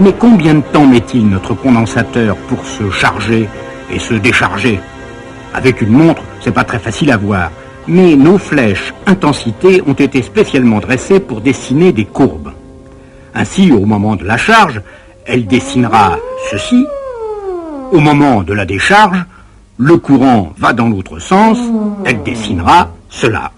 Mais combien de temps met-il notre condensateur pour se charger et se décharger? Avec une montre, c'est pas très facile à voir, mais nos flèches intensité ont été spécialement dressées pour dessiner des courbes. Ainsi, au moment de la charge, elle dessinera ceci. Au moment de la décharge, le courant va dans l'autre sens, elle dessinera cela.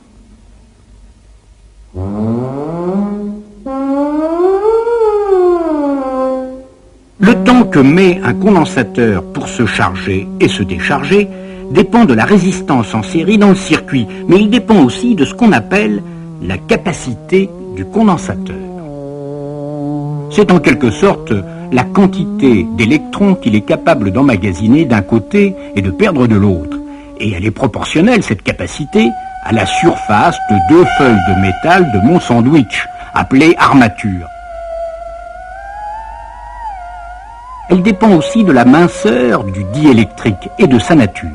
Le temps que met un condensateur pour se charger et se décharger dépend de la résistance en série dans le circuit, mais il dépend aussi de ce qu'on appelle la capacité du condensateur. C'est en quelque sorte la quantité d'électrons qu'il est capable d'emmagasiner d'un côté et de perdre de l'autre. Et elle est proportionnelle, cette capacité, à la surface de deux feuilles de métal de mon sandwich, appelée armature. Elle dépend aussi de la minceur du diélectrique et de sa nature.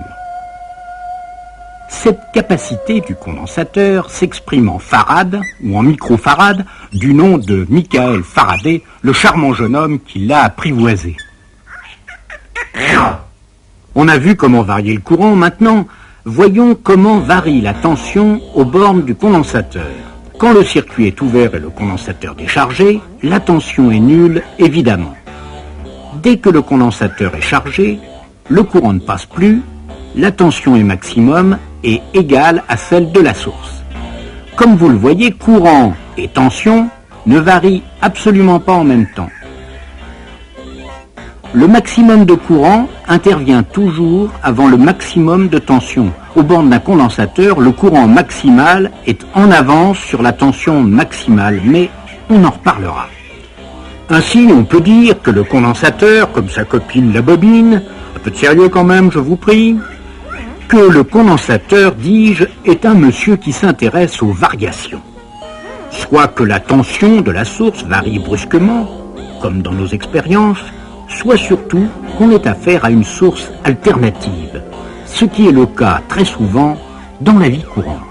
Cette capacité du condensateur s'exprime en farad ou en microfarad du nom de Michael Faraday, le charmant jeune homme qui l'a apprivoisé. On a vu comment varier le courant, maintenant voyons comment varie la tension aux bornes du condensateur. Quand le circuit est ouvert et le condensateur déchargé, la tension est nulle évidemment. Dès que le condensateur est chargé, le courant ne passe plus, la tension est maximum et égale à celle de la source. Comme vous le voyez, courant et tension ne varient absolument pas en même temps. Le maximum de courant intervient toujours avant le maximum de tension. Aux bornes d'un condensateur, le courant maximal est en avance sur la tension maximale, mais on en reparlera. Ainsi, on peut dire que le condensateur, comme sa copine la bobine, un peu de sérieux quand même, je vous prie, que le condensateur, dis-je, est un monsieur qui s'intéresse aux variations. Soit que la tension de la source varie brusquement, comme dans nos expériences, soit surtout qu'on ait affaire à une source alternative, ce qui est le cas très souvent dans la vie courante.